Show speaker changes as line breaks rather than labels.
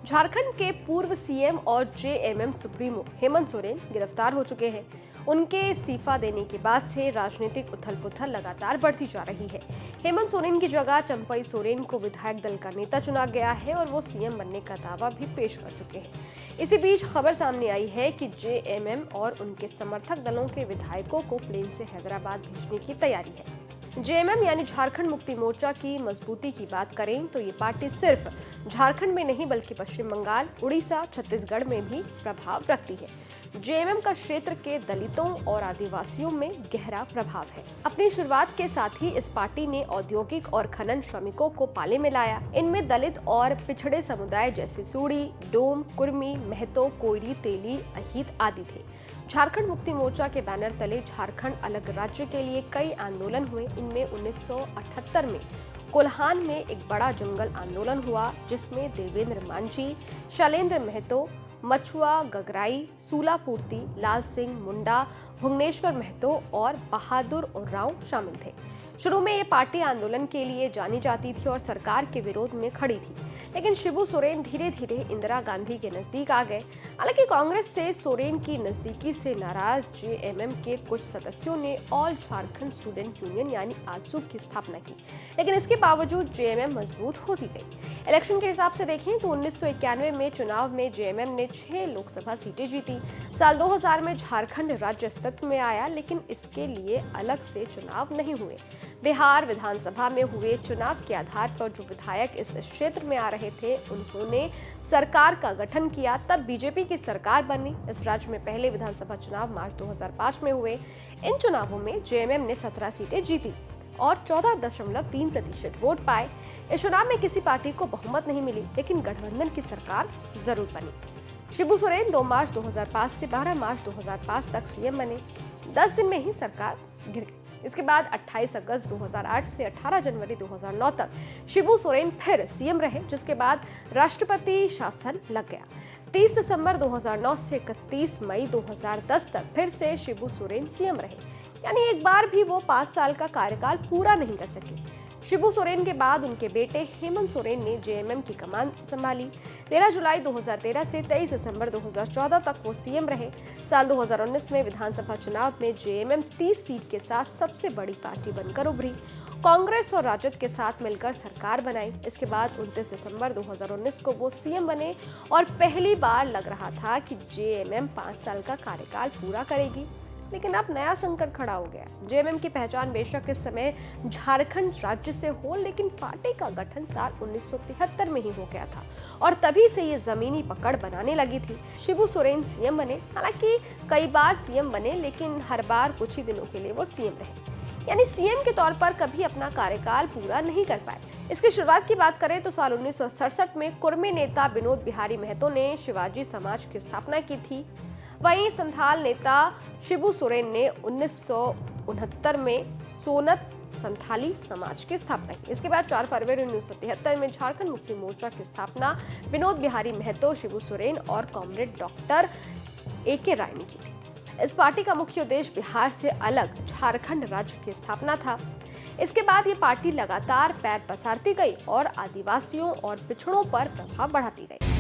झारखंड के पूर्व सीएम और जेएमएम सुप्रीमो हेमंत सोरेन गिरफ्तार हो चुके हैं। उनके इस्तीफा देने के बाद से राजनीतिक उथल-पुथल लगातार बढ़ती जा रही है। हेमंत सोरेन की जगह चंपई सोरेन को विधायक दल का नेता चुना गया है और वो सीएम बनने का दावा भी पेश कर चुके हैं। इसी बीच खबर सामने आई है कि जेएमएम और उनके समर्थक दलों के विधायकों को प्लेन से हैदराबाद भेजने की तैयारी है। जेएमएम यानी झारखंड मुक्ति मोर्चा की मजबूती की बात करें तो ये पार्टी सिर्फ झारखंड में नहीं बल्कि पश्चिम बंगाल, उड़ीसा, छत्तीसगढ़ में भी प्रभाव रखती है। जेएमएम का क्षेत्र के दलितों और आदिवासियों में गहरा प्रभाव है। अपनी शुरुआत के साथ ही इस पार्टी ने औद्योगिक और खनन श्रमिकों को पाले में लाया। इनमें दलित और पिछड़े समुदाय जैसे सूड़ी, डोम, कुर्मी, महतो, कोयरी, तेली, अहित आदि थे। झारखंड मुक्ति मोर्चा के बैनर तले झारखंड अलग राज्य के लिए कई आंदोलन हुए। इनमें 1978 में कोल्हान में एक बड़ा जंगल आंदोलन हुआ, जिसमें देवेंद्र मांझी, शैलेंद्र महतो, मछुआ गगराई, सूलापूर्ति, लाल सिंह मुंडा, भुवनेश्वर महतो और बहादुर उरांव शामिल थे। शुरू में ये पार्टी आंदोलन के लिए जानी जाती थी और सरकार के विरोध में खड़ी थी, लेकिन शिबू सोरेन धीरे धीरे इंदिरा गांधी के नजदीक आ गए। हालांकि कांग्रेस से सोरेन की नजदीकी से नाराज जेएमएम के कुछ सदस्यों ने ऑल झारखंड स्टूडेंट यूनियन यानी आजसू की स्थापना की, लेकिन इसके बावजूद जेएमएम मजबूत होती गई। इलेक्शन के हिसाब से देखें तो 1991 में चुनाव में जेएमएम ने 6 लोकसभा सीटें जीती। साल 2000 में झारखंड राज्य अस्तित्व में आया, लेकिन इसके लिए अलग से चुनाव नहीं हुए। बिहार विधानसभा में हुए चुनाव के आधार पर जो विधायक इस क्षेत्र में आ रहे थे, उन्होंने सरकार का गठन किया। तब बीजेपी की सरकार बनी। इस राज्य में पहले विधानसभा चुनाव मार्च 2005 में हुए। इन चुनावों में जेएमएम ने 17 सीटें जीती और 14.3% वोट पाए। इस चुनाव में किसी पार्टी को बहुमत नहीं मिली, लेकिन गठबंधन की सरकार जरूर बनी। शिबू सोरेन 2 मार्च 2005 से 12 मार्च 2005 तक सीएम बने। 10 दिन में ही सरकार गिर गई। इसके बाद 28 अगस्त 2008 से 18 जनवरी 2009 तक शिबू सोरेन फिर सीएम रहे, जिसके बाद राष्ट्रपति शासन लग गया। 30 दिसंबर 2009 से 31 मई 2010 तक फिर से शिबू सोरेन सीएम रहे, यानी एक बार भी वो 5 साल का कार्यकाल पूरा नहीं कर सके। शिबू सोरेन के बाद उनके बेटे हेमंत सोरेन ने जेएमएम की कमान संभाली। 13 जुलाई 2013 से 23 दिसंबर 2014 तक वो सीएम रहे। साल 2019 में विधानसभा चुनाव में जेएमएम 30 सीट के साथ सबसे बड़ी पार्टी बनकर उभरी। कांग्रेस और राजद के साथ मिलकर सरकार बनाई। इसके बाद 29 दिसंबर 2019 को वो सीएम बने और पहली बार लग रहा था कि जेएमएम 5 साल का कार्यकाल पूरा करेगी, लेकिन अब नया संकट खड़ा हो गया। जेएमएम की पहचान बेशक इस समय झारखंड राज्य से हो, लेकिन पार्टी का गठन साल 1973 में ही हो गया था और तभी से ये जमीनी पकड़ बनाने लगी थी। शिबू सोरेन सीएम बने। हालांकि कई बार सीएम बने, लेकिन हर बार कुछ ही दिनों के लिए वो सीएम रहे, यानी सीएम के तौर पर कभी अपना कार्यकाल पूरा नहीं कर पाए। इसकी शुरुआत की बात करें तो साल 1967 में कुर्मी नेता विनोद बिहारी महतो ने शिवाजी समाज की स्थापना की थी। वहीं संथाल नेता शिबू सोरेन ने 1969 में सोनत संथाली समाज की स्थापना की। इसके बाद 4 फरवरी 1973 में झारखंड मुक्ति मोर्चा की स्थापना विनोद बिहारी महतो, शिबू सोरेन और कॉमरेड डॉक्टर ए.के. राय ने की थी। इस पार्टी का मुख्य उद्देश्य बिहार से अलग झारखंड राज्य की स्थापना था। इसके बाद ये पार्टी लगातार पैर पसारती गई और आदिवासियों और पिछड़ों पर प्रभाव बढ़ाती गई।